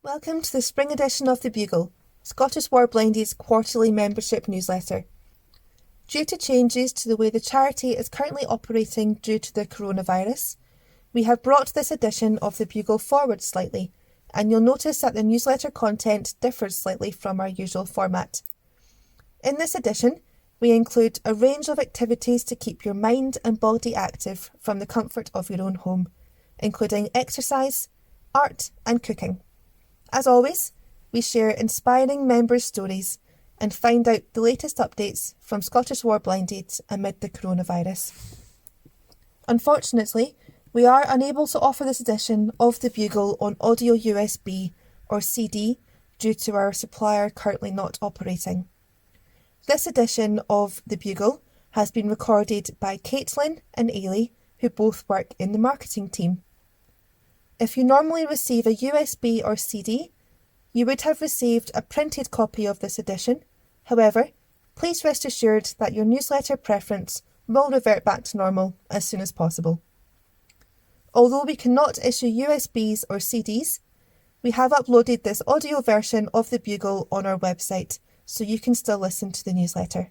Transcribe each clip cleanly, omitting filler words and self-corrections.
Welcome to the spring edition of the Bugle, Scottish Warblinded's quarterly membership newsletter. Due to changes to the way the charity is currently operating due to the coronavirus, we have brought this edition of the Bugle forward slightly, and you'll notice that the newsletter content differs slightly from our usual format. In this edition, we include a range of activities to keep your mind and body active from the comfort of your own home, including exercise, art and cooking. As always, we share inspiring members' stories and find out the latest updates from Scottish Warblinded amid the coronavirus. Unfortunately, we are unable to offer this edition of the Bugle on audio USB or CD due to our supplier currently not operating. This edition of the Bugle has been recorded by Caitlin and Ailey, who both work in the marketing team. If you normally receive a USB or CD, you would have received a printed copy of this edition. However, please rest assured that your newsletter preference will revert back to normal as soon as possible. Although we cannot issue USBs or CDs, we have uploaded this audio version of the Bugle on our website, so you can still listen to the newsletter.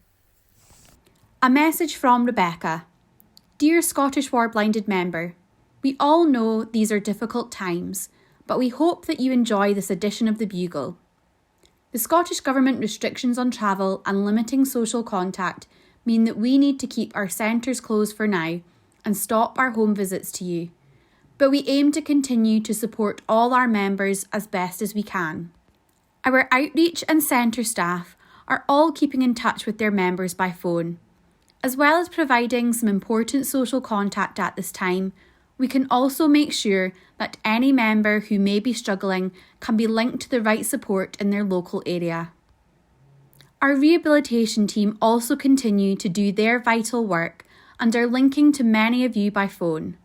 A message from Rebecca. Dear Scottish Warblinded member, we all know these are difficult times, but we hope that you enjoy this edition of the Bugle. The Scottish Government restrictions on travel and limiting social contact mean that we need to keep our centres closed for now and stop our home visits to you. But we aim to continue to support all our members as best as we can. Our outreach and centre staff are all keeping in touch with their members by phone. As well as providing some important social contact at this time, we can also make sure that any member who may be struggling can be linked to the right support in their local area. Our rehabilitation team also continue to do their vital work and are linking to many of you by phone.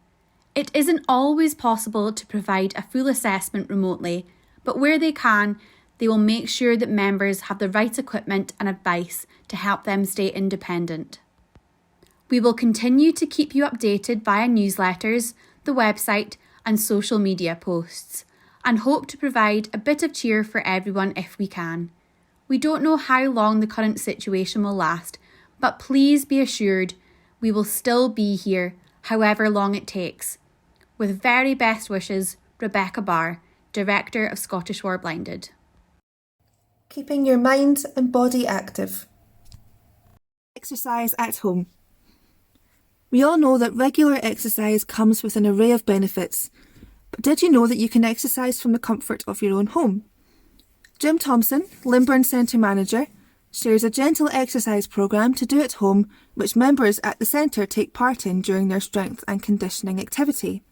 It isn't always possible to provide a full assessment remotely, but where they can, they will make sure that members have the right equipment and advice to help them stay independent. We will continue to keep you updated via newsletters, the website and social media posts, and hope to provide a bit of cheer for everyone if we can. We don't know how long the current situation will last, but please be assured we will still be here however long it takes. With very best wishes, Rebecca Barr, Director of Scottish Warblinded. Keeping your mind and body active. Exercise at home. We all know that regular exercise comes with an array of benefits, but did you know that you can exercise from the comfort of your own home? Jim Thompson, Limburn Centre Manager, shares a gentle exercise programme to do at home which members at the centre take part in during their strength and conditioning activity.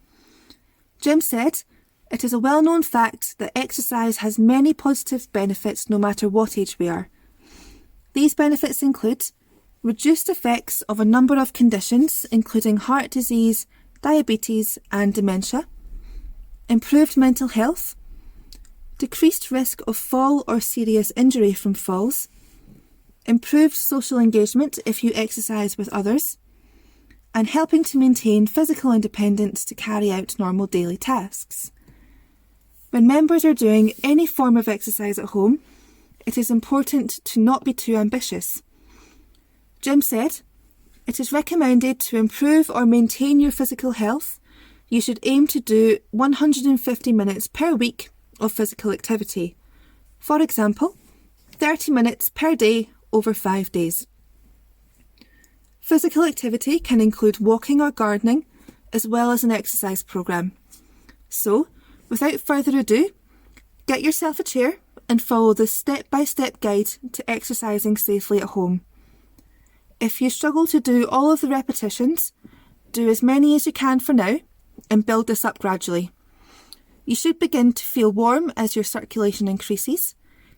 Jim said, "It is a well-known fact that exercise has many positive benefits no matter what age we are. These benefits include reduced effects of a number of conditions including heart disease, diabetes and dementia, improved mental health, decreased risk of fall or serious injury from falls, improved social engagement if you exercise with others, and helping to maintain physical independence to carry out normal daily tasks. When members are doing any form of exercise at home, it is important to not be too ambitious. Jim said, "It is recommended to improve or maintain your physical health. You should aim to do 150 minutes per week of physical activity. For example, 30 minutes per day over 5 days. Physical activity can include walking or gardening, as well as an exercise programme. So, without further ado, get yourself a chair and follow this step-by-step guide to exercising safely at home. If you struggle to do all of the repetitions, do as many as you can for now and build this up gradually. You should begin to feel warm as your circulation increases.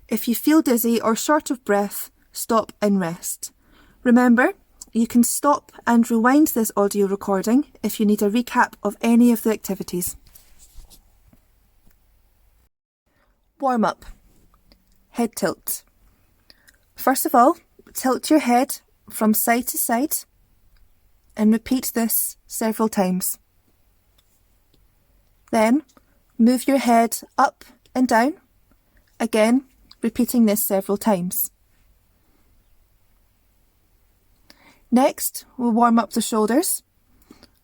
If you feel dizzy or short of breath, stop and rest. Remember, you can stop and rewind this audio recording if you need a recap of any of the activities." Warm up. Head tilt. First of all, tilt your head from side to side and repeat this several times. Then move your head up and down Again, repeating this several times. Next, we'll warm up the shoulders.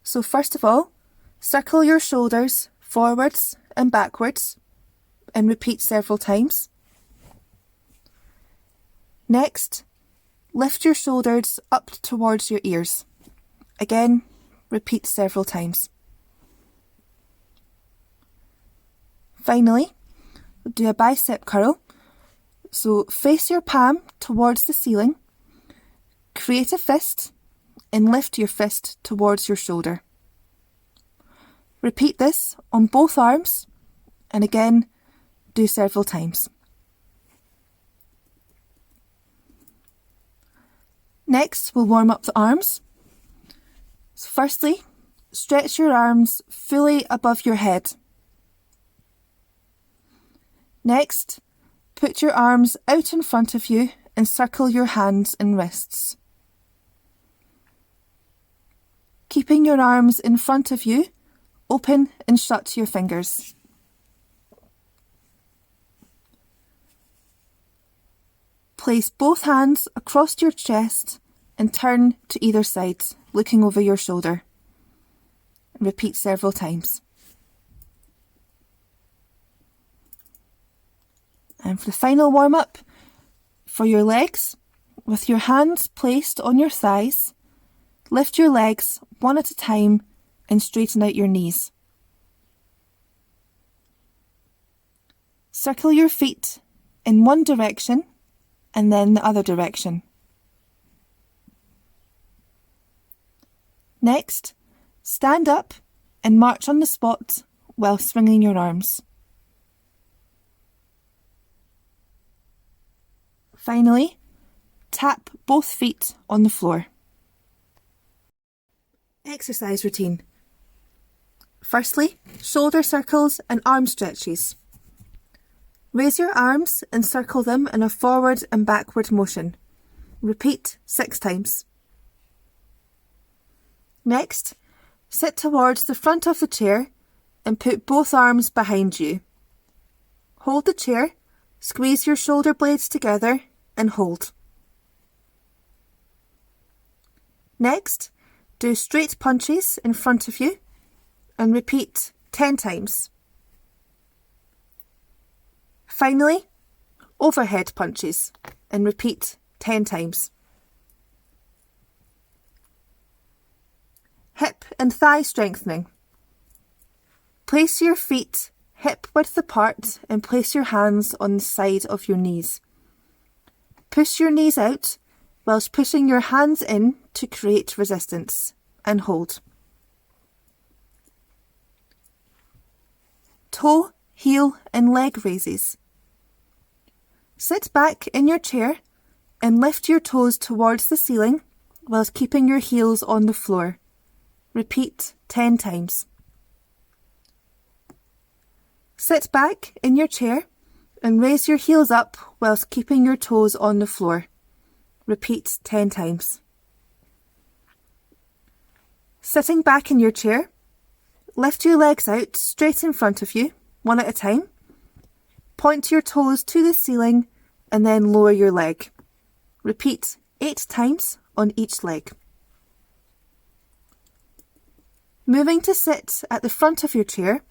So first of all, circle your shoulders forwards and backwards and repeat several times. Next, lift your shoulders up towards your ears. Again, repeat several times. Finally, do a bicep curl. So face your palm towards the ceiling, create a fist and lift your fist towards your shoulder. Repeat this on both arms and again do several times. Next, we'll warm up the arms. So firstly, stretch your arms fully above your head. Next, put your arms out in front of you and circle your hands and wrists. Keeping your arms in front of you, open and shut your fingers. Place both hands across your chest and turn to either side, looking over your shoulder. Repeat several times. And for the final warm-up, for your legs, with your hands placed on your thighs, lift your legs one at a time and straighten out your knees. Circle your feet in one direction and then the other direction. Next, stand up and march on the spot while swinging your arms. Finally, tap both feet on the floor. Exercise routine. Firstly, shoulder circles and arm stretches. Raise your arms and circle them in a forward and backward motion. Repeat 6 times. Next, sit towards the front of the chair and put both arms behind you. Hold the chair, squeeze your shoulder blades together and hold. Next, do straight punches in front of you and repeat 10 times. Finally, overhead punches and repeat 10 times. Hip and thigh strengthening. Place your feet hip width apart and place your hands on the side of your knees. Push your knees out whilst pushing your hands in to create resistance and hold. Toe, heel and leg raises. Sit back in your chair and lift your toes towards the ceiling whilst keeping your heels on the floor. Repeat 10 times. Sit back in your chair and raise your heels up whilst keeping your toes on the floor. Repeat 10 times. Sitting back in your chair, lift your legs out straight in front of you, one at a time. Point your toes to the ceiling and then lower your leg. Repeat 8 times on each leg. Moving to sit at the front of your chair,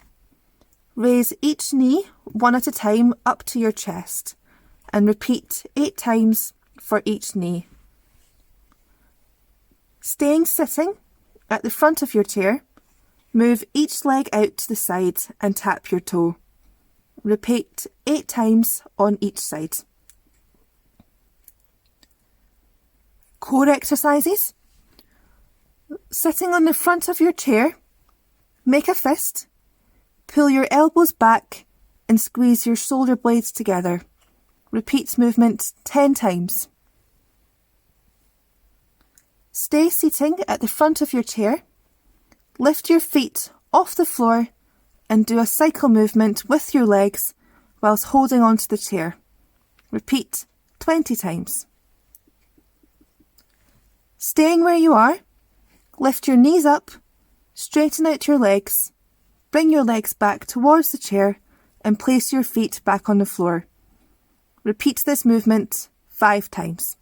raise each knee one at a time up to your chest and repeat 8 times for each knee. Staying sitting at the front of your chair, move each leg out to the side and tap your toe. Repeat 8 times on each side. Core exercises. Sitting on the front of your chair, make a fist, pull your elbows back and squeeze your shoulder blades together. Repeat movement 10 times. Stay seating at the front of your chair, lift your feet off the floor and do a cycle movement with your legs whilst holding onto the chair. Repeat 20 times. Staying where you are, lift your knees up, straighten out your legs, bring your legs back towards the chair and place your feet back on the floor. Repeat this movement 5 times.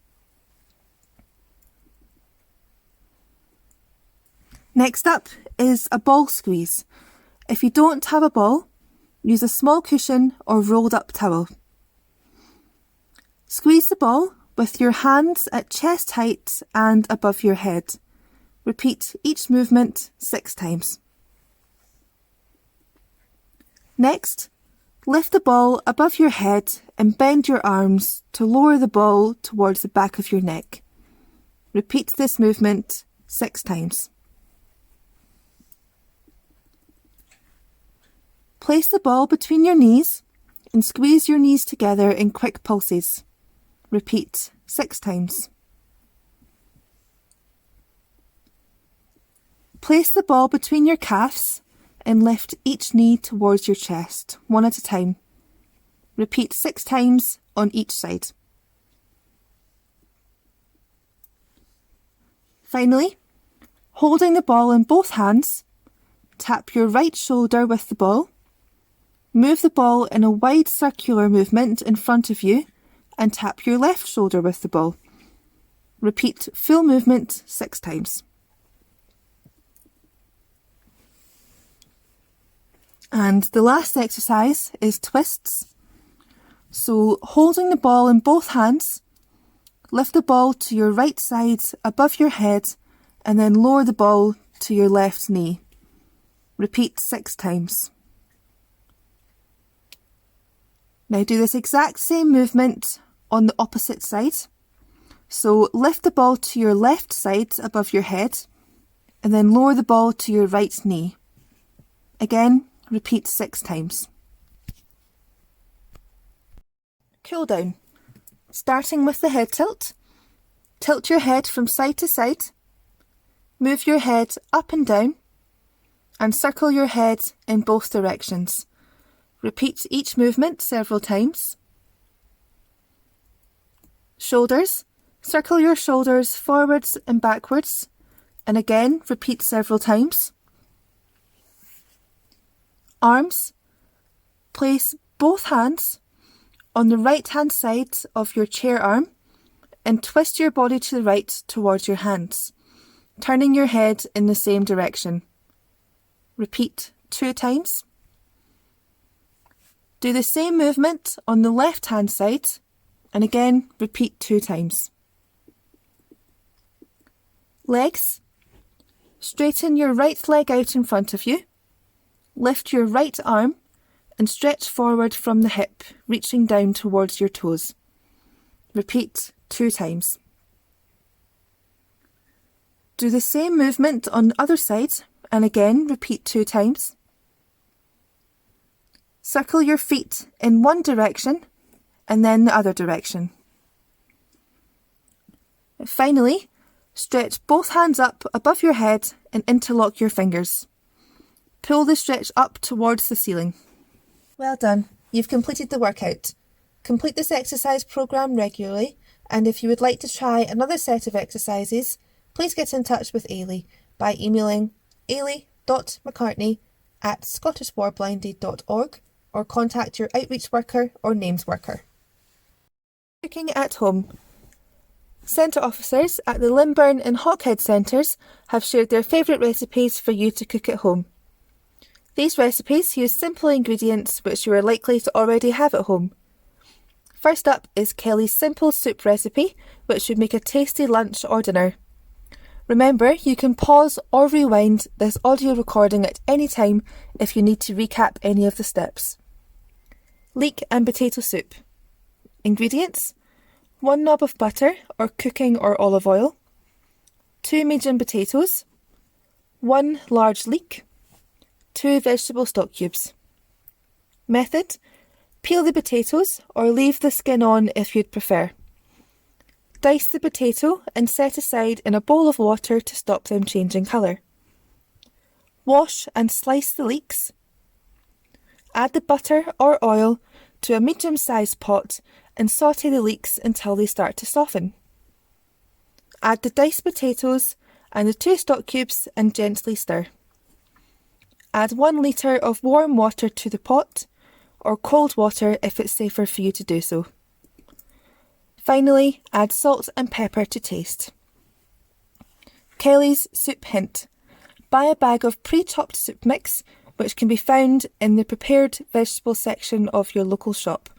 Next up is a ball squeeze. If you don't have a ball, use a small cushion or rolled up towel. Squeeze the ball with your hands at chest height and above your head. Repeat each movement 6 times. Next, lift the ball above your head and bend your arms to lower the ball towards the back of your neck. Repeat this movement 6 times. Place the ball between your knees and squeeze your knees together in quick pulses. Repeat 6 times. Place the ball between your calves and lift each knee towards your chest, one at a time. Repeat 6 times on each side. Finally, holding the ball in both hands, tap your right shoulder with the ball. Move the ball in a wide circular movement in front of you and tap your left shoulder with the ball. Repeat full movement 6 times. And the last exercise is twists. So holding the ball in both hands, lift the ball to your right side above your head and then lower the ball to your left knee. Repeat 6 times. Now do this exact same movement on the opposite side. So lift the ball to your left side above your head and then lower the ball to your right knee. Again, repeat 6 times. Cool down. Starting with the head tilt. Tilt your head from side to side. Move your head up and down and circle your head in both directions. Repeat each movement several times. Shoulders. Circle your shoulders forwards and backwards and again repeat several times. Arms. Place both hands on the right hand side of your chair arm and twist your body to the right towards your hands, turning your head in the same direction. Repeat 2 times. Do the same movement on the left hand side and again repeat 2 times. Legs. Straighten your right leg out in front of you. Lift your right arm and stretch forward from the hip, reaching down towards your toes. Repeat 2 times. Do the same movement on the other side and again repeat 2 times. Circle your feet in one direction and then the other direction. Finally, stretch both hands up above your head and interlock your fingers. Pull the stretch up towards the ceiling. Well done, you've completed the workout. Complete this exercise programme regularly, and if you would like to try another set of exercises, please get in touch with Ailey by emailing ailey.mccartney@scottishwarblinded.org or contact your outreach worker or names worker. Cooking at home. Centre officers at the Limburn and Hawkhead centres have shared their favourite recipes for you to cook at home. These recipes use simple ingredients which you are likely to already have at home. First up is Kelly's simple soup recipe, which would make a tasty lunch or dinner. Remember, you can pause or rewind this audio recording at any time if you need to recap any of the steps. Leek and potato soup. Ingredients: 1 knob of butter or cooking or olive oil, 2 medium potatoes, 1 large leek, 2 vegetable stock cubes. Method: peel the potatoes or leave the skin on if you'd prefer. Dice the potato and set aside in a bowl of water to stop them changing colour. Wash and slice the leeks. Add the butter or oil to a medium-sized pot and saute the leeks until they start to soften. Add the diced potatoes and the 2 stock cubes and gently stir. Add 1 litre of warm water to the pot, or cold water if it's safer for you to do so. Finally, add salt and pepper to taste. Kelly's Soup Hint. Buy a bag of pre-chopped soup mix, which can be found in the prepared vegetable section of your local shop.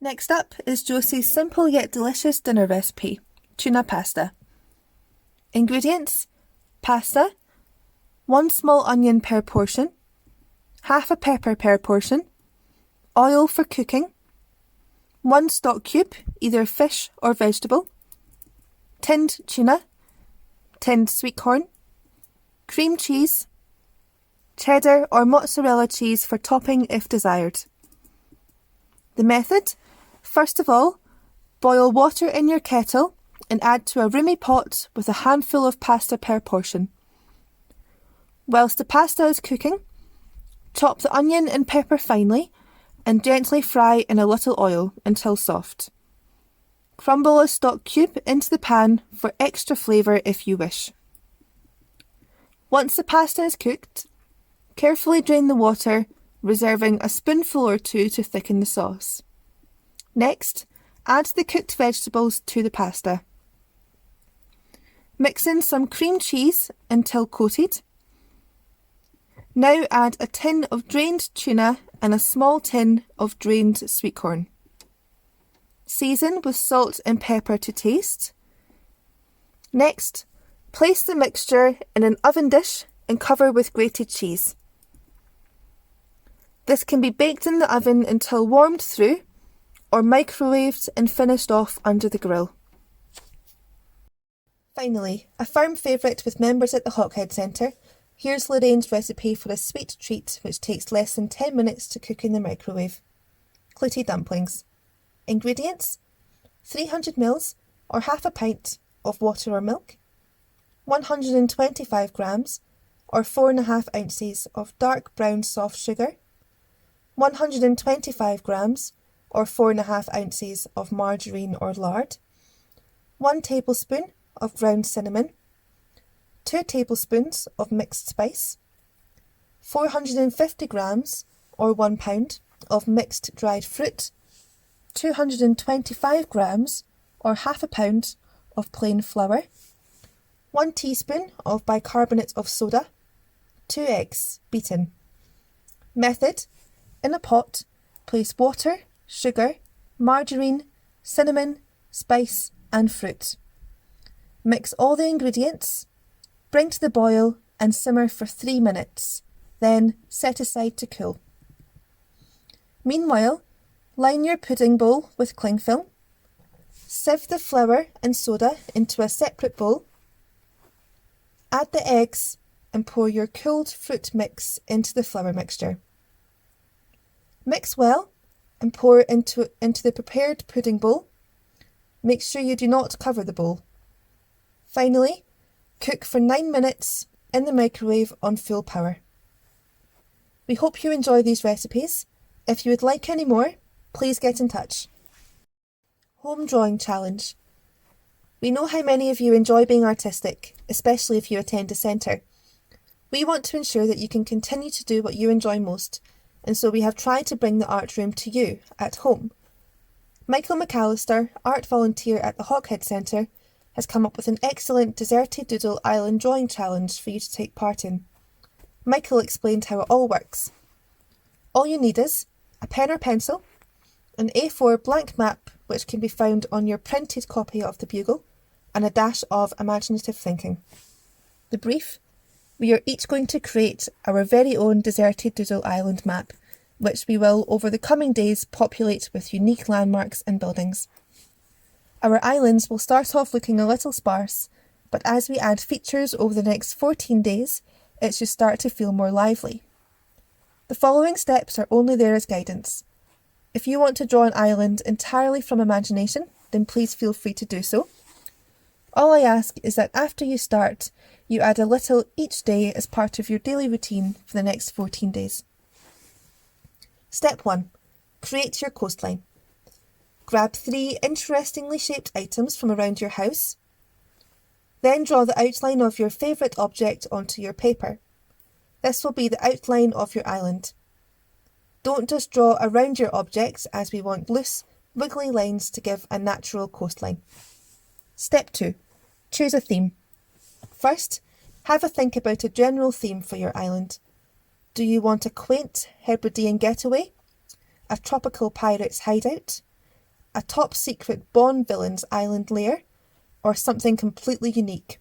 Next up is Josie's simple yet delicious dinner recipe, tuna pasta. Ingredients: pasta, 1 small onion per portion, half a pepper per portion, oil for cooking, 1 stock cube, either fish or vegetable, tinned tuna, tinned sweet corn, cream cheese, cheddar or mozzarella cheese for topping if desired. The method: first of all, boil water in your kettle and add to a roomy pot with a handful of pasta per portion. Whilst the pasta is cooking, chop the onion and pepper finely and gently fry in a little oil until soft. Crumble a stock cube into the pan for extra flavour if you wish. Once the pasta is cooked, carefully drain the water, reserving a spoonful or 2 to thicken the sauce. Next, add the cooked vegetables to the pasta. Mix in some cream cheese until coated. Now add a tin of drained tuna and a small tin of drained sweet corn. Season with salt and pepper to taste. Next, place the mixture in an oven dish and cover with grated cheese. This can be baked in the oven until warmed through, or microwaved and finished off under the grill. Finally, a firm favourite with members at the Hawkhead Centre, here's Lorraine's recipe for a sweet treat which takes less than 10 minutes to cook in the microwave. Clootie dumplings. Ingredients: 300ml or half a pint of water or milk, 125 grams or 4.5 ounces of dark brown soft sugar, 125 grams or 4.5 ounces of margarine or lard, 1 tablespoon of ground cinnamon, 2 tablespoons of mixed spice, 450 grams or 1 pound of mixed dried fruit, 225 grams or half a pound of plain flour, 1 teaspoon of bicarbonate of soda, 2 eggs beaten. Method: in a pot, place water, sugar, margarine, cinnamon, spice and fruit. Mix all the ingredients, bring to the boil and simmer for 3 minutes, then set aside to cool. Meanwhile, line your pudding bowl with cling film, sieve the flour and soda into a separate bowl, add the eggs and pour your cooled fruit mix into the flour mixture. Mix well and pour into the prepared pudding bowl. Make sure you do not cover the bowl. Finally, cook for 9 minutes in the microwave on full power. We hope you enjoy these recipes. If you would like any more, please get in touch. Home Drawing Challenge. We know how many of you enjoy being artistic, especially if you attend a centre. We want to ensure that you can continue to do what you enjoy most, and so we have tried to bring the art room to you, at home. Michael McAllister, art volunteer at the Hawkhead Centre, has come up with an excellent Deserted Doodle Island drawing challenge for you to take part in. Michael explained how it all works. All you need is a pen or pencil, an A4 blank map which can be found on your printed copy of the Bugle, and a dash of imaginative thinking. The brief: we are each going to create our very own Deserted Doodle Island map, which we will over the coming days populate with unique landmarks and buildings. Our islands will start off looking a little sparse, but as we add features over the next 14 days, it should start to feel more lively. The following steps are only there as guidance. If you want to draw an island entirely from imagination, then please feel free to do so. All I ask is that after you start, you add a little each day as part of your daily routine for the next 14 days. Step 1. Create your coastline. Grab 3 interestingly shaped items from around your house. Then draw the outline of your favourite object onto your paper. This will be the outline of your island. Don't just draw around your objects, as we want loose, wiggly lines to give a natural coastline. Step 2. Choose a theme. First, have a think about a general theme for your island. Do you want a quaint Hebridean getaway? A tropical pirate's hideout? A top-secret Bond villain's island lair? Or something completely unique?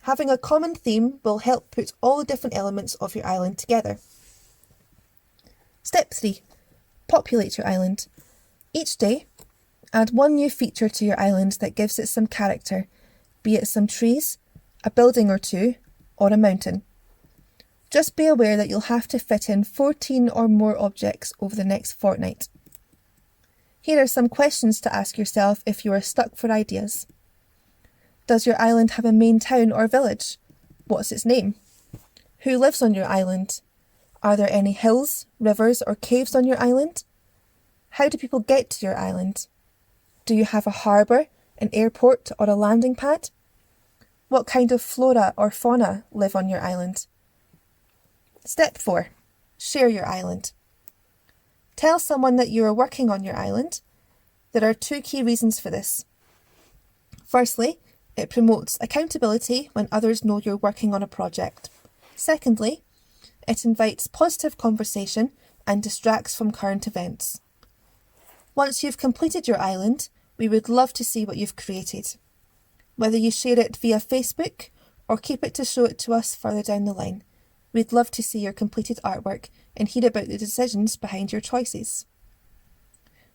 Having a common theme will help put all the different elements of your island together. Step 3. Populate your island. Each day, add one new feature to your island that gives it some character, be it some trees, a building or two, or a mountain. Just be aware that you'll have to fit in 14 or more objects over the next fortnight. Here are some questions to ask yourself if you are stuck for ideas. Does your island have a main town or village? What's its name? Who lives on your island? Are there any hills, rivers, or caves on your island? How do people get to your island? Do you have a harbour, an airport, or a landing pad? What kind of flora or fauna live on your island? Step 4. Share your island. Tell someone that you are working on your island. There are 2 key reasons for this. Firstly, it promotes accountability when others know you're working on a project. Secondly, it invites positive conversation and distracts from current events. Once you've completed your island, we would love to see what you've created. Whether you share it via Facebook or keep it to show it to us further down the line, we'd love to see your completed artwork and hear about the decisions behind your choices.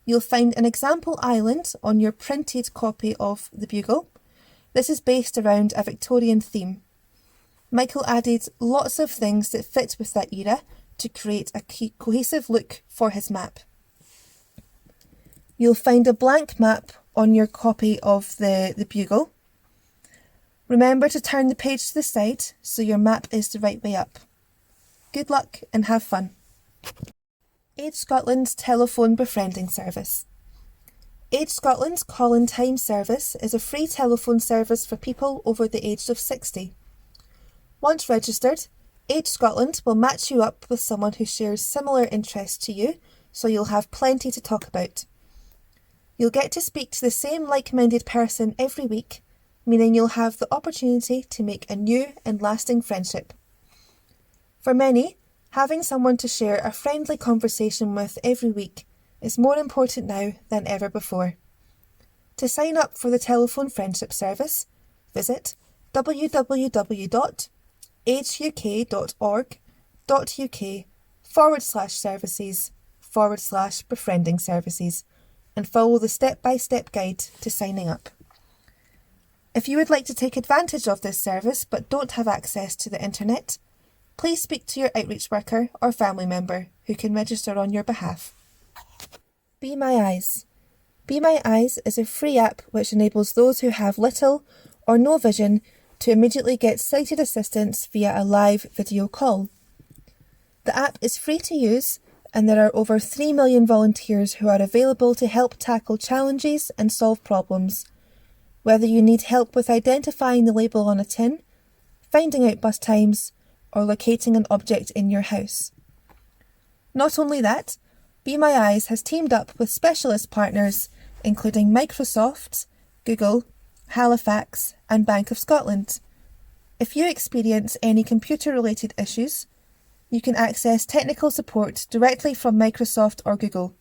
You'll find an example island on your printed copy of the Bugle. This is based around a Victorian theme. Michael added lots of things that fit with that era to create a cohesive look for his map. You'll find a blank map on your copy of the Bugle. Remember to turn the page to the side so your map is the right way up. Good luck and have fun. Age Scotland's telephone befriending service. Age Scotland's call-in time service is a free telephone service for people over the age of 60. Once registered, Age Scotland will match you up with someone who shares similar interests to you, so you'll have plenty to talk about. You'll get to speak to the same like-minded person every week, meaning you'll have the opportunity to make a new and lasting friendship. For many, having someone to share a friendly conversation with every week is more important now than ever before. To sign up for the telephone friendship service, visit www.aguk.org.uk/services/befriending services and follow the step-by-step guide to signing up. If you would like to take advantage of this service but don't have access to the internet, please speak to your outreach worker or family member who can register on your behalf. Be My Eyes. Be My Eyes is a free app which enables those who have little or no vision to immediately get sighted assistance via a live video call. The app is free to use, and there are over 3 million volunteers who are available to help tackle challenges and solve problems. Whether you need help with identifying the label on a tin, finding out bus times, or locating an object in your house. Not only that, Be My Eyes has teamed up with specialist partners including Microsoft, Google, Halifax and Bank of Scotland. If you experience any computer-related issues, you can access technical support directly from Microsoft or Google.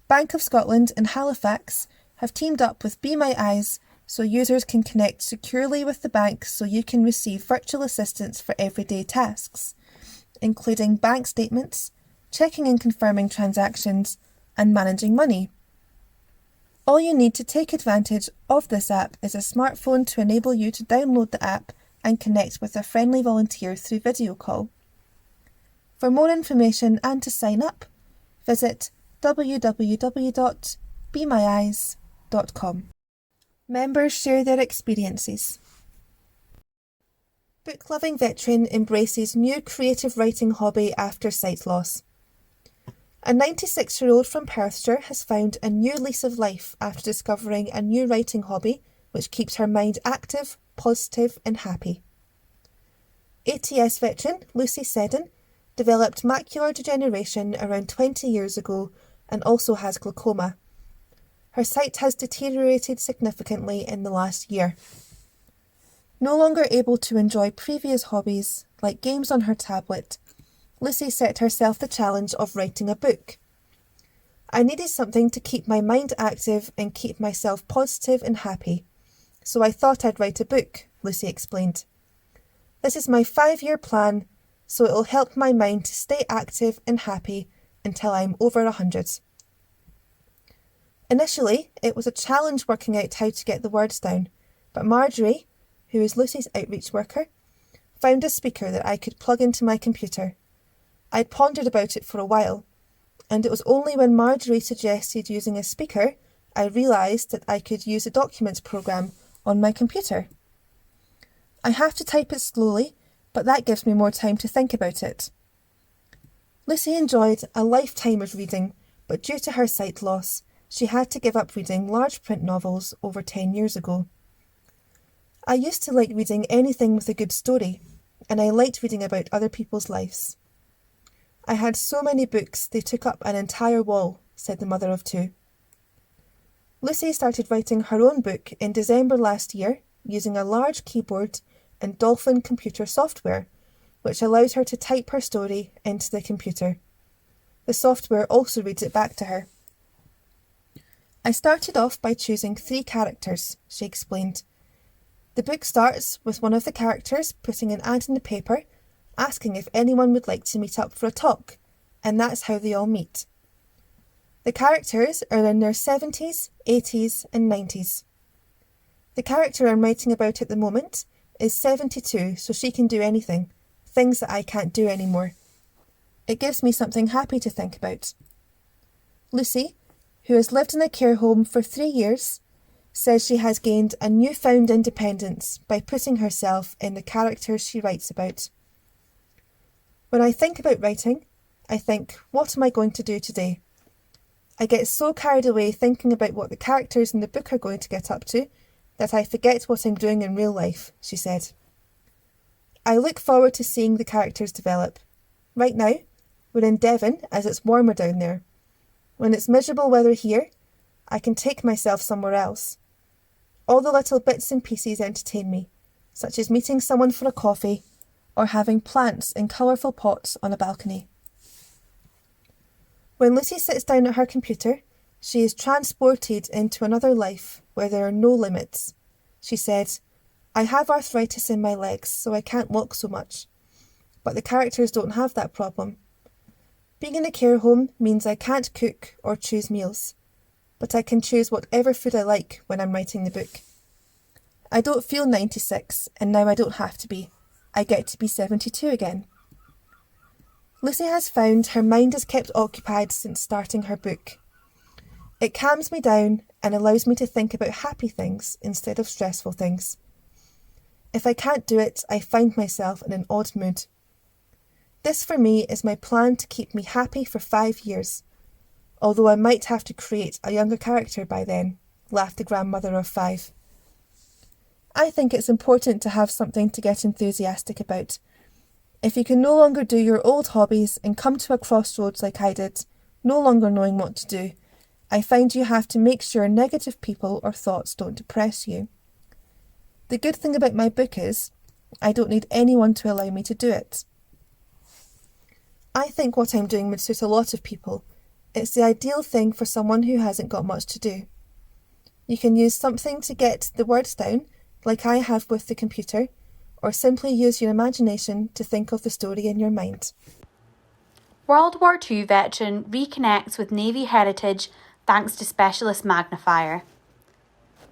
Bank of Scotland and Halifax have teamed up with Be My Eyes so users can connect securely with the bank so you can receive virtual assistance for everyday tasks, including bank statements, checking and confirming transactions, and managing money. All you need to take advantage of this app is a smartphone to enable you to download the app and connect with a friendly volunteer through video call. For more information and to sign up, visit www.bemyeyes.com. Members share their experiences. Book-loving veteran embraces new creative writing hobby after sight loss. A 96-year-old from Perthshire has found a new lease of life after discovering a new writing hobby which keeps her mind active, positive and happy. ATS veteran Lucy Seddon developed macular degeneration around 20 years ago and also has glaucoma. Her sight has deteriorated significantly in the last year. No longer able to enjoy previous hobbies, like games on her tablet, Lucy set herself the challenge of writing a book. I needed something to keep my mind active and keep myself positive and happy, so I thought I'd write a book, Lucy explained. This is my 5-year plan, so it'll help my mind to stay active and happy until I'm over 100. Initially, it was a challenge working out how to get the words down, but Marjorie, who is Lucy's outreach worker, found a speaker that I could plug into my computer. I'd pondered about it for a while, and it was only when Marjorie suggested using a speaker I realised that I could use a documents program on my computer. I have to type it slowly, but that gives me more time to think about it. Lucy enjoyed a lifetime of reading, but due to her sight loss, she had to give up reading large print novels over 10 years ago. I used to like reading anything with a good story, and I liked reading about other people's lives. I had so many books they took up an entire wall, said the mother of 2. Lucy started writing her own book in December last year using a large keyboard and Dolphin computer software, which allows her to type her story into the computer. The software also reads it back to her. I started off by choosing 3 characters, she explained. The book starts with one of the characters putting an ad in the paper asking if anyone would like to meet up for a talk, and that's how they all meet. The characters are in their 70s, 80s and 90s. The character I'm writing about at the moment is 72, so she can do anything, things that I can't do anymore. It gives me something happy to think about. Lucy, who has lived in a care home for 3 years, says she has gained a newfound independence by putting herself in the characters she writes about. When I think about writing, I think, what am I going to do today? I get so carried away thinking about what the characters in the book are going to get up to that I forget what I'm doing in real life, she said. I look forward to seeing the characters develop. Right now, we're in Devon as it's warmer down there. When it's miserable weather here, I can take myself somewhere else. All the little bits and pieces entertain me, such as meeting someone for a coffee or having plants in colourful pots on a balcony. When Lucy sits down at her computer, she is transported into another life where there are no limits. She said, I have arthritis in my legs, so I can't walk so much. But the characters don't have that problem. Being in a care home means I can't cook or choose meals, but I can choose whatever food I like when I'm writing the book. I don't feel 96, and now I don't have to be. I get to be 72 again. Lucy has found her mind is kept occupied since starting her book. It calms me down and allows me to think about happy things instead of stressful things. If I can't do it, I find myself in an odd mood. This for me is my plan to keep me happy for 5 years, although I might have to create a younger character by then, laughed the grandmother of 5. I think it's important to have something to get enthusiastic about. If you can no longer do your old hobbies and come to a crossroads like I did, no longer knowing what to do, I find you have to make sure negative people or thoughts don't depress you. The good thing about my book is, I don't need anyone to allow me to do it. I think what I'm doing would suit a lot of people. It's the ideal thing for someone who hasn't got much to do. You can use something to get the words down, like I have with the computer, or simply use your imagination to think of the story in your mind. World War II veteran reconnects with Navy heritage thanks to specialist magnifier.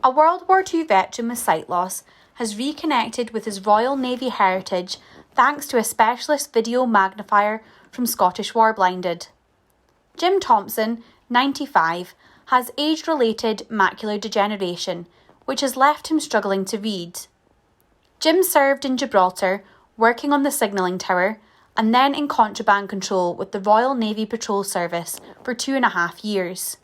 A World War II veteran with sight loss has reconnected with his Royal Navy heritage thanks to a specialist video magnifier from Scottish Warblinded. Jim Thompson, 95, has age-related macular degeneration, which has left him struggling to read. Jim served in Gibraltar, working on the signalling tower, and then in contraband control with the Royal Navy Patrol Service for 2.5 years.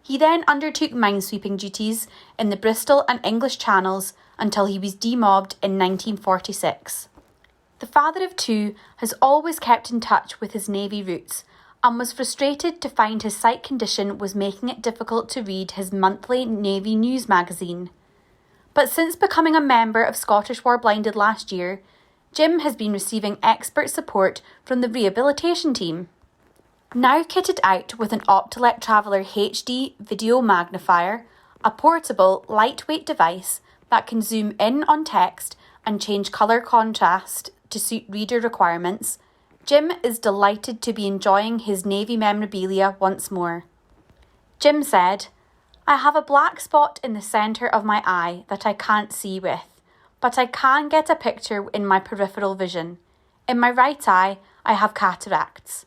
He then undertook minesweeping duties in the Bristol and English Channels until he was demobbed in 1946. The father of 2 has always kept in touch with his Navy roots and was frustrated to find his sight condition was making it difficult to read his monthly Navy news magazine. But since becoming a member of Scottish War Blinded last year, Jim has been receiving expert support from the rehabilitation team. Now kitted out with an Optelec Traveller HD video magnifier, a portable, lightweight device that can zoom in on text and change colour contrast to suit reader requirements, Jim is delighted to be enjoying his Navy memorabilia once more. Jim said, "I have a black spot in the centre of my eye that I can't see with, but I can get a picture in my peripheral vision. In my right eye, I have cataracts.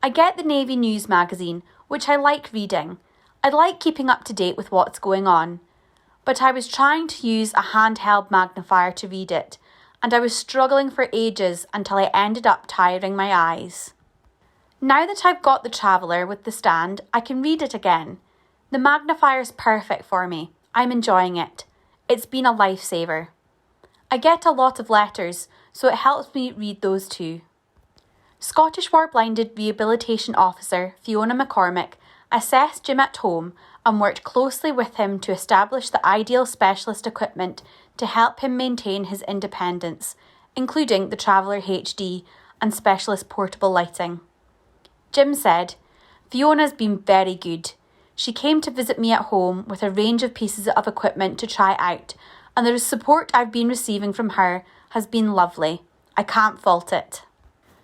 I get the Navy News magazine, which I like reading. I like keeping up to date with what's going on. But I was trying to use a handheld magnifier to read it, and I was struggling for ages until I ended up tiring my eyes. Now that I've got the Traveller with the stand, I can read it again. The magnifier's perfect for me. I'm enjoying it. It's been a lifesaver. I get a lot of letters, so it helps me read those too." Scottish War Blinded Rehabilitation Officer Fiona McCormick assessed Jim at home and worked closely with him to establish the ideal specialist equipment to help him maintain his independence, including the Traveller HD and specialist portable lighting. Jim said, "Fiona's been very good. She came to visit me at home with a range of pieces of equipment to try out, and the support I've been receiving from her has been lovely. I can't fault it."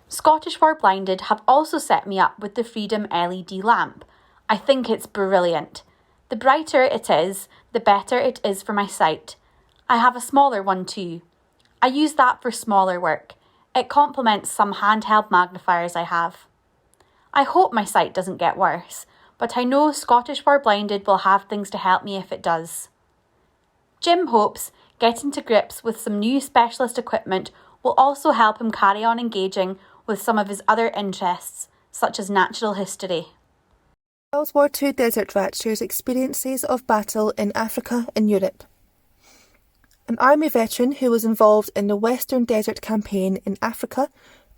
Scottish War Blinded have also set me up with the Freedom LED lamp. I think it's brilliant. The brighter it is, the better it is for my sight. I have a smaller one too. I use that for smaller work. It complements some handheld magnifiers I have. I hope my sight doesn't get worse, but I know Scottish War Blinded will have things to help me if it does. Jim hopes getting to grips with some new specialist equipment will also help him carry on engaging with some of his other interests, such as natural history. World War II Desert Rat shares experiences of battle in Africa and Europe. An army veteran who was involved in the Western Desert Campaign in Africa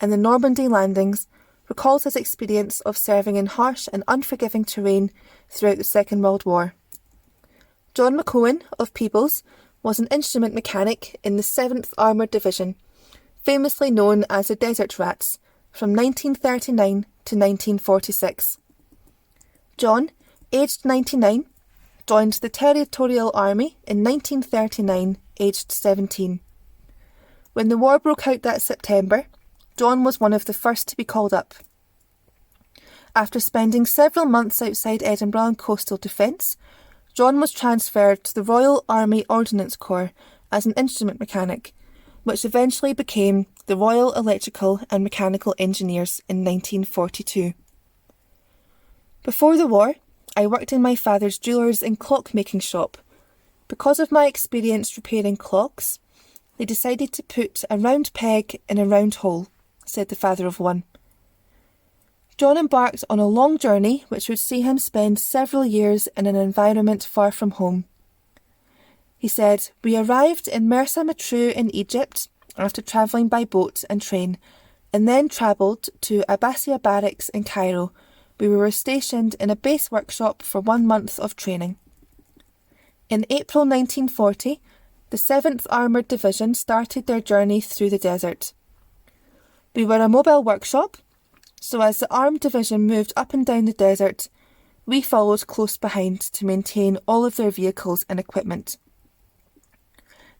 and the Normandy landings recalls his experience of serving in harsh and unforgiving terrain throughout the Second World War. John McCowan of Peebles was an instrument mechanic in the 7th Armoured Division, famously known as the Desert Rats, from 1939 to 1946. John, aged 99, joined the Territorial Army in 1939, aged 17. When the war broke out that September, John was one of the first to be called up. After spending several months outside Edinburgh on coastal defence, John was transferred to the Royal Army Ordnance Corps as an instrument mechanic, which eventually became the Royal Electrical and Mechanical Engineers in 1942. Before the war, I worked in my father's jewellers' and clock-making shop. Because of my experience repairing clocks, they decided to put a round peg in a round hole, said the father of one. John embarked on a long journey which would see him spend several years in an environment far from home. He said, "We arrived in Mersa Matruh in Egypt after travelling by boat and train, and then travelled to Abbasiyah Barracks in Cairo, where we were stationed in a base workshop for 1 month of training. In April 1940, the 7th Armoured Division started their journey through the desert. We were a mobile workshop, so as the armed division moved up and down the desert, we followed close behind to maintain all of their vehicles and equipment.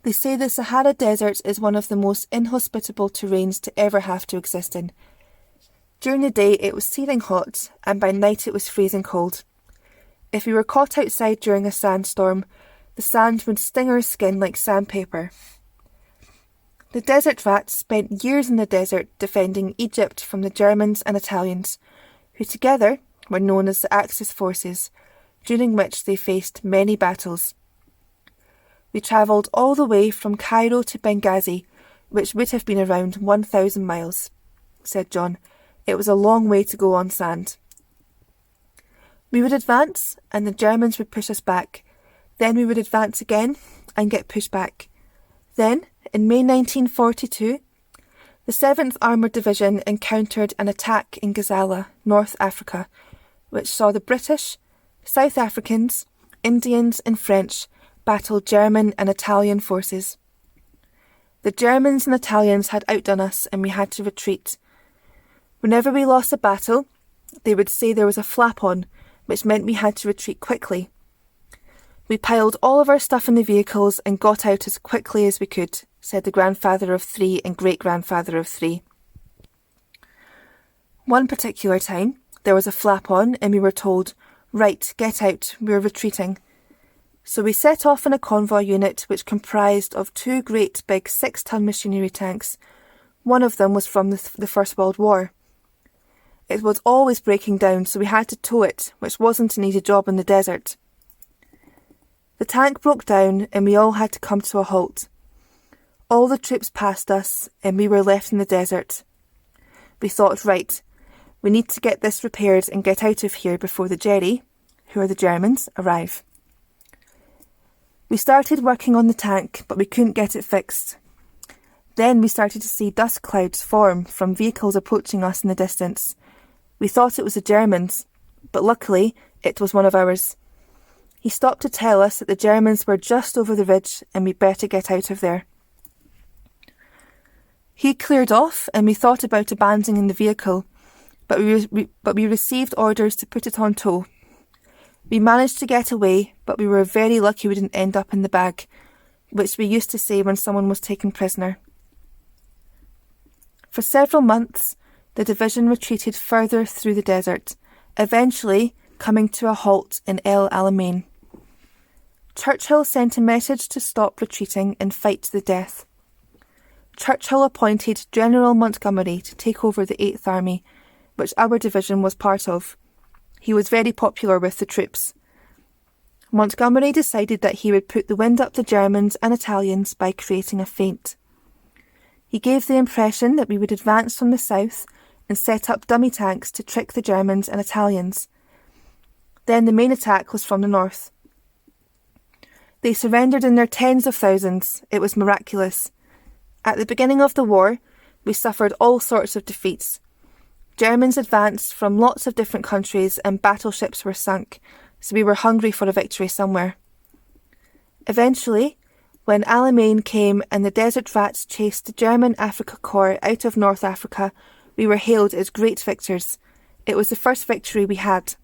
They say the Sahara Desert is one of the most inhospitable terrains to ever have to exist in. During the day it was searing hot, and by night it was freezing cold. If we were caught outside during a sandstorm, the sand would sting our skin like sandpaper. The Desert Rats spent years in the desert defending Egypt from the Germans and Italians, who together were known as the Axis forces, during which they faced many battles. We travelled all the way from Cairo to Benghazi, which would have been around 1,000 miles, said John. It was a long way to go on sand. We would advance, and the Germans would push us back. Then we would advance again and get pushed back. Then, in May 1942, The 7th Armoured Division encountered an attack in Gazala, North Africa, which saw the British, South Africans, Indians and French battle German and Italian forces. The Germans and Italians had outdone us and we had to retreat. Whenever we lost a battle, they would say there was a flap on, which meant we had to retreat quickly. We piled all of our stuff in the vehicles and got out as quickly as we could, said the grandfather of 3 and great-grandfather of 3. One particular time, there was a flap on and we were told, "Right, get out, we're retreating." So we set off in a convoy unit which comprised of 2 great big 6-ton machinery tanks. One of them was from the First World War. It was always breaking down, so we had to tow it, which wasn't an easy job in the desert. The tank broke down and we all had to come to a halt. All the troops passed us and we were left in the desert. We thought, right, we need to get this repaired and get out of here before the Jerry, who are the Germans, arrive. We started working on the tank, but we couldn't get it fixed. Then we started to see dust clouds form from vehicles approaching us in the distance. We thought it was the Germans, but luckily it was one of ours. He stopped to tell us that the Germans were just over the ridge and we'd better get out of there. He cleared off and we thought about abandoning the vehicle, but we received orders to put it on tow. We managed to get away, but we were very lucky we didn't end up in the bag, which we used to say when someone was taken prisoner. For several months, the division retreated further through the desert, eventually coming to a halt in El Alamein. Churchill sent a message to stop retreating and fight to the death. Churchill appointed General Montgomery to take over the 8th Army, which our division was part of. He was very popular with the troops. Montgomery decided that he would put the wind up the Germans and Italians by creating a feint. He gave the impression that we would advance from the south and set up dummy tanks to trick the Germans and Italians. Then the main attack was from the north. They surrendered in their tens of thousands. It was miraculous. At the beginning of the war, we suffered all sorts of defeats. Germans advanced from lots of different countries and battleships were sunk, so we were hungry for a victory somewhere. Eventually, when Alamein came and the desert rats chased the German Afrika Korps out of North Africa, we were hailed as great victors. It was the first victory we had.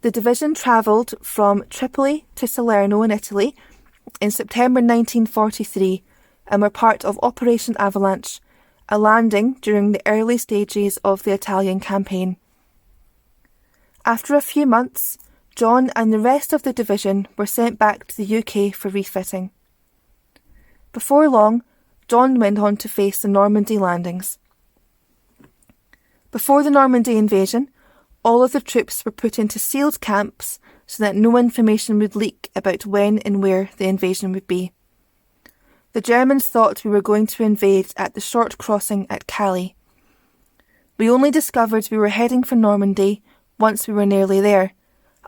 The division travelled from Tripoli to Salerno in Italy in September 1943 and were part of Operation Avalanche, a landing during the early stages of the Italian campaign. After a few months, John and the rest of the division were sent back to the UK for refitting. Before long, John went on to face the Normandy landings. Before the Normandy invasion, all of the troops were put into sealed camps so that no information would leak about when and where the invasion would be. The Germans thought we were going to invade at the short crossing at Calais. We only discovered we were heading for Normandy once we were nearly there.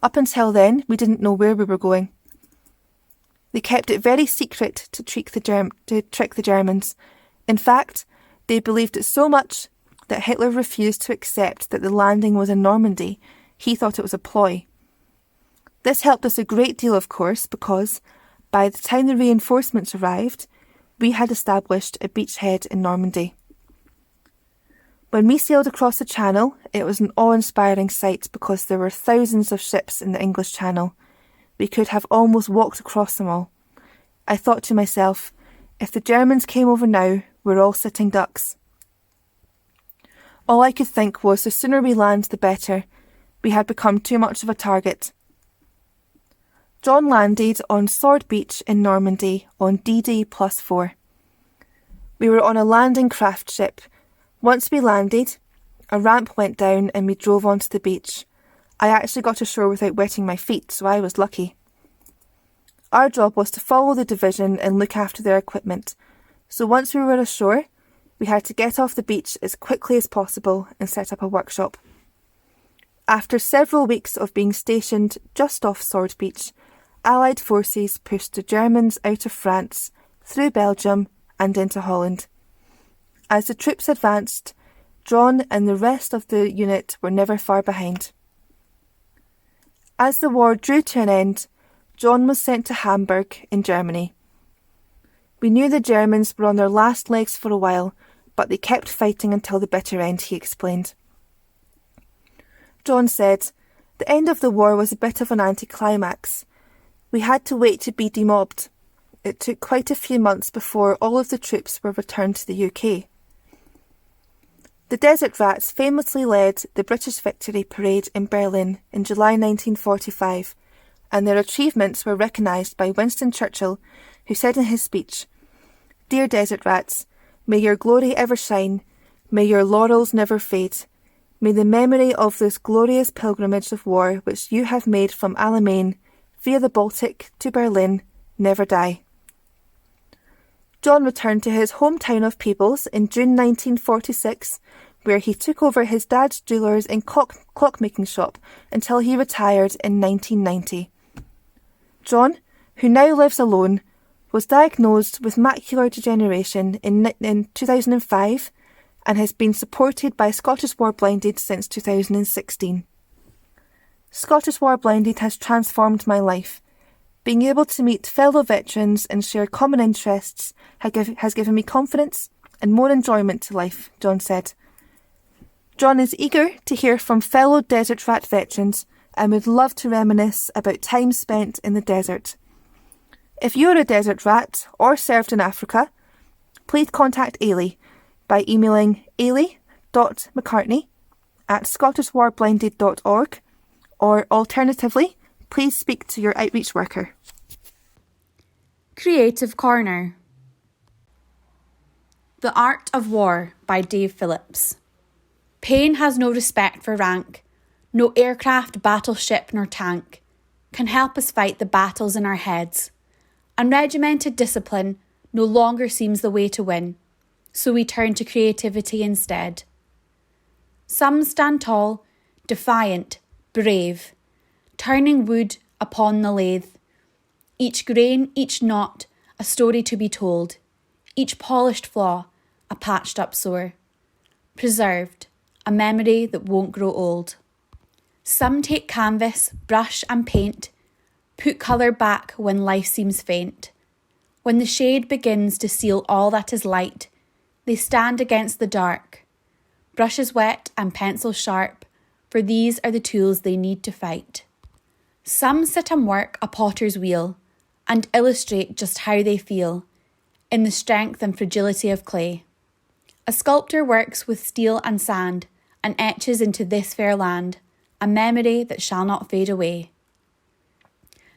Up until then, we didn't know where we were going. They kept it very secret to trick the Germans. In fact, they believed it so much that Hitler refused to accept that the landing was in Normandy. He thought it was a ploy. This helped us a great deal, of course, because by the time the reinforcements arrived, we had established a beachhead in Normandy. When we sailed across the Channel, it was an awe-inspiring sight because there were thousands of ships in the English Channel. We could have almost walked across them all. I thought to myself, if the Germans came over now, we're all sitting ducks. All I could think was the sooner we land, the better. We had become too much of a target. John landed on Sword Beach in Normandy on D-Day +4. We were on a landing craft ship. Once we landed, a ramp went down and we drove onto the beach. I actually got ashore without wetting my feet, so I was lucky. Our job was to follow the division and look after their equipment. So once we were ashore, we had to get off the beach as quickly as possible and set up a workshop. After several weeks of being stationed just off Sword Beach, Allied forces pushed the Germans out of France, through Belgium and into Holland. As the troops advanced, John and the rest of the unit were never far behind. As the war drew to an end, John was sent to Hamburg in Germany. We knew the Germans were on their last legs for a while, but they kept fighting until the bitter end, he explained. John said, "The end of the war was a bit of an anticlimax. We had to wait to be demobbed. It took quite a few months before all of the troops were returned to the UK. The Desert Rats famously led the British Victory Parade in Berlin in July 1945, and their achievements were recognised by Winston Churchill, who said in his speech, 'Dear Desert Rats, may your glory ever shine, may your laurels never fade. May the memory of this glorious pilgrimage of war which you have made from Alamein via the Baltic to Berlin never die.'" John returned to his hometown of Peebles in June 1946, where he took over his dad's jewellers and clockmaking shop until he retired in 1990. John, who now lives alone, was diagnosed with macular degeneration in 2005 and has been supported by Scottish War Blinded since 2016. Scottish War Blinded has transformed my life. Being able to meet fellow veterans and share common interests has given me confidence and more enjoyment to life, John said. John is eager to hear from fellow Desert Rat veterans and would love to reminisce about time spent in the desert. If you're a Desert Rat or served in Africa, please contact Ailey by emailing ailey.mccartney@scottishwarblinded.org, or alternatively, please speak to your outreach worker. Creative Corner. The Art of War by Dave Phillips. Pain has no respect for rank. No aircraft, battleship nor tank can help us fight the battles in our heads. Unregimented discipline no longer seems the way to win, so we turn to creativity instead. Some stand tall, defiant, brave, turning wood upon the lathe. Each grain, each knot, a story to be told. Each polished flaw, a patched up sore. Preserved, a memory that won't grow old. Some take canvas, brush and paint, put colour back when life seems faint. When the shade begins to seal all that is light, they stand against the dark. Brushes wet and pencils sharp, for these are the tools they need to fight. Some sit and work a potter's wheel, and illustrate just how they feel, in the strength and fragility of clay. A sculptor works with steel and sand, and etches into this fair land a memory that shall not fade away.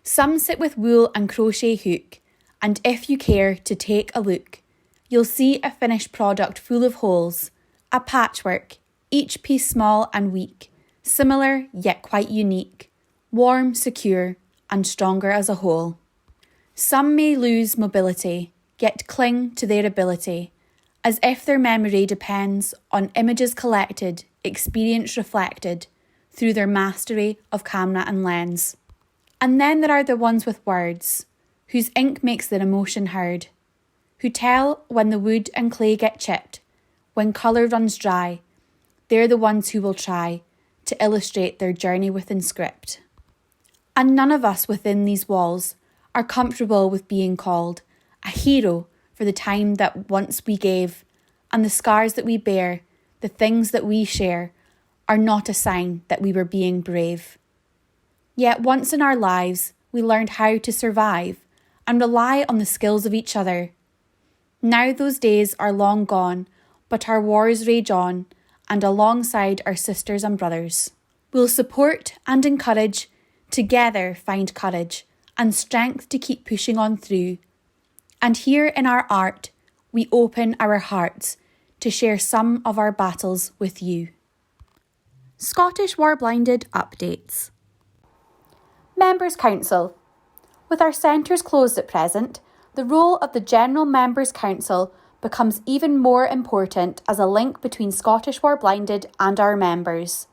Some sit with wool and crochet hook, and if you care to take a look, you'll see a finished product full of holes, a patchwork, each piece small and weak, similar yet quite unique, warm, secure, and stronger as a whole. Some may lose mobility, yet cling to their ability, as if their memory depends on images collected, experience reflected, through their mastery of camera and lens. And then there are the ones with words, whose ink makes their emotion heard, who tell when the wood and clay get chipped, when colour runs dry. They're the ones who will try to illustrate their journey within script. And none of us within these walls are comfortable with being called a hero for the time that once we gave, and the scars that we bear, the things that we share, are not a sign that we were being brave. Yet once in our lives, we learned how to survive and rely on the skills of each other. Now those days are long gone, but our wars rage on, and alongside our sisters and brothers, we'll support and encourage, together find courage and strength to keep pushing on through. And here in our art, we open our hearts to share some of our battles with you. Scottish War Blinded updates. Members' Council. With our centres closed at present, the role of the General Members' Council becomes even more important as a link between Scottish War Blinded and our members.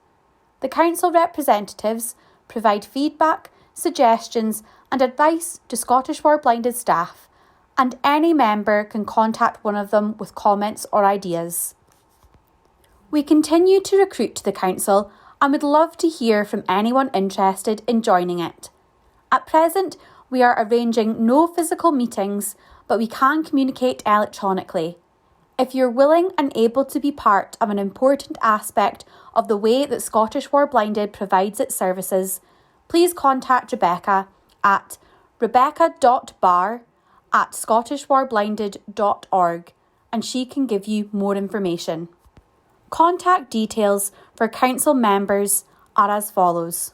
The Council representatives provide feedback, suggestions and advice to Scottish War Blinded staff and any member can contact one of them with comments or ideas. We continue to recruit to the Council and would love to hear from anyone interested in joining it. At present, we are arranging no physical meetings, but we can communicate electronically. If you're willing and able to be part of an important aspect of the way that Scottish Warblinded provides its services, please contact Rebecca at rebecca.barr@scottishwarblinded.org and she can give you more information. Contact details for council members are as follows: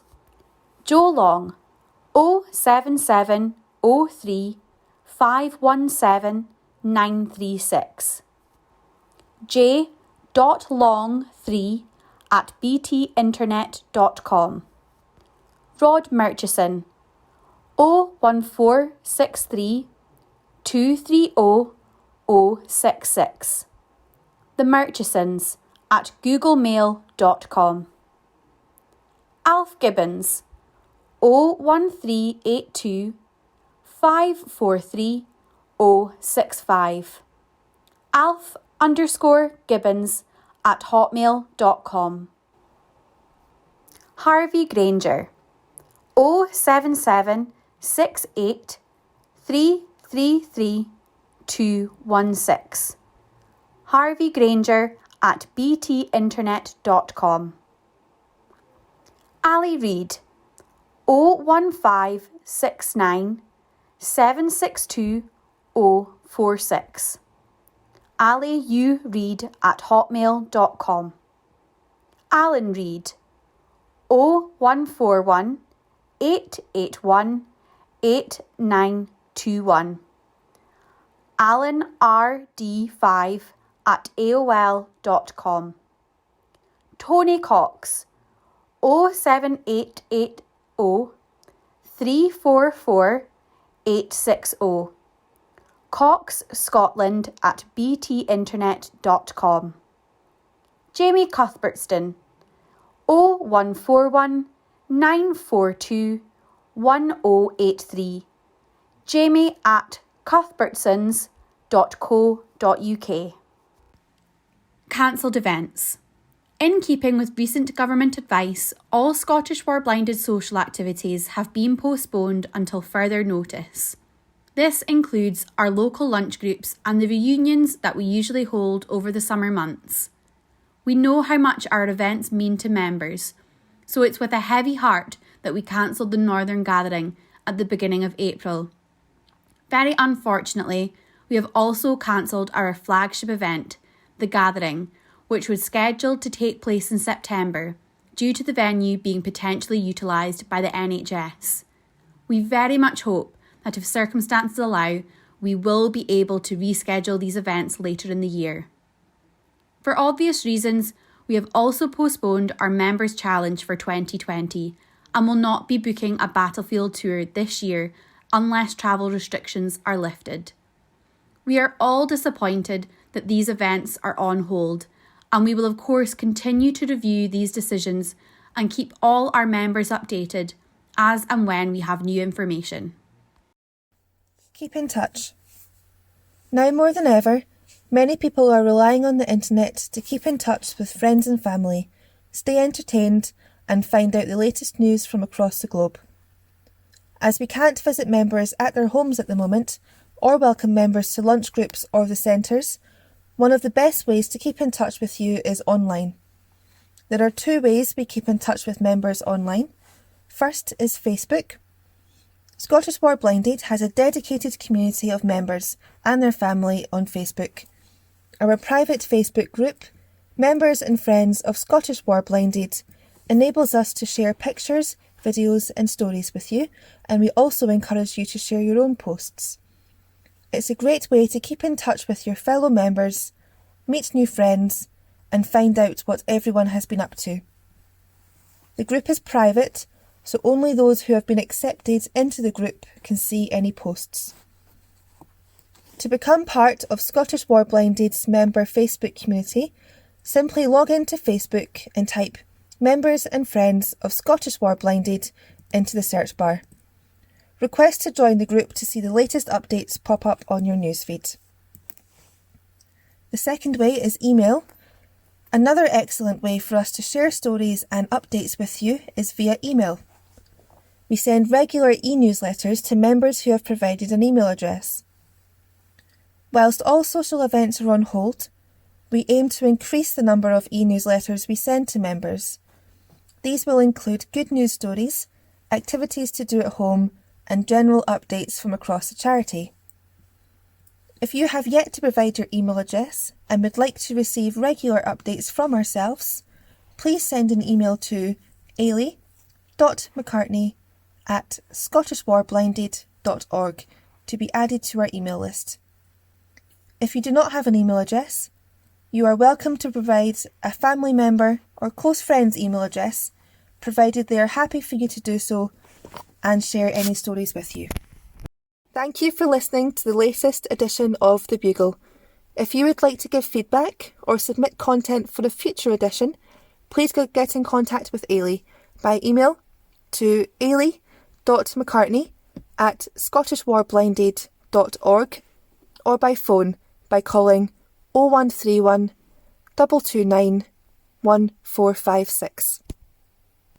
Joe Long, 07703 517 936. j.long3@btinternet.com. Rod Murchison, 01463 230 066. The Murchisons @googlemail.com. Alf Gibbons, 01382 543 065. Alf_Gibbons@hotmail.com. Harvey Granger, 07768 333 216. harveygranger@btinternet.com. Ali Reid, 01569 762 046. aliureid@hotmail.com. Alan Reid, 0141 881 8921. alanrd5@aol.com. Tony Cox, 07880 344 860. coxscotland@btinternet.com. Jamie Cuthbertston, 0141 942 1083. jamie@cuthbertsons.co.uk. Cancelled events. In keeping with recent government advice, all Scottish Warblinded social activities have been postponed until further notice. This includes our local lunch groups and the reunions that we usually hold over the summer months. We know how much our events mean to members, so it's with a heavy heart that we cancelled the Northern Gathering at the beginning of April. Very unfortunately, we have also cancelled our flagship event, The Gathering, which was scheduled to take place in September, due to the venue being potentially utilised by the NHS. We very much hope that if circumstances allow, we will be able to reschedule these events later in the year. For obvious reasons, we have also postponed our Members' Challenge for 2020 and will not be booking a battlefield tour this year unless travel restrictions are lifted. We are all disappointed that these events are on hold, and we will of course continue to review these decisions and keep all our members updated as and when we have new information. Keep in touch. Now more than ever, many people are relying on the internet to keep in touch with friends and family, stay entertained, and find out the latest news from across the globe. As we can't visit members at their homes at the moment, or welcome members to lunch groups or the centres, one of the best ways to keep in touch with you is online. There are two ways we keep in touch with members online. First is Facebook. Scottish Warblinded has a dedicated community of members and their family on Facebook. Our private Facebook group, Members and Friends of Scottish Warblinded, enables us to share pictures, videos and stories with you, and we also encourage you to share your own posts. It's a great way to keep in touch with your fellow members, meet new friends, and find out what everyone has been up to. The group is private, so only those who have been accepted into the group can see any posts. To become part of Scottish Warblinded's member Facebook community, simply log into Facebook and type Members and Friends of Scottish Warblinded into the search bar. Request to join the group to see the latest updates pop up on your newsfeed. The second way is email. Another excellent way for us to share stories and updates with you is via email. We send regular e-newsletters to members who have provided an email address. Whilst all social events are on hold, we aim to increase the number of e-newsletters we send to members. These will include good news stories, activities to do at home, and general updates from across the charity. If you have yet to provide your email address and would like to receive regular updates from ourselves, please send an email to ailey.mccartney@scottishwarblinded.org to be added to our email list. If you do not have an email address, you are welcome to provide a family member or close friend's email address, provided they are happy for you to do so and share any stories with you. Thank you for listening to the latest edition of The Bugle. If you would like to give feedback or submit content for a future edition, please get in contact with Ailey by email to ailey.mccartney@scottishwarblinded.org or by phone by calling 0131 229 1456.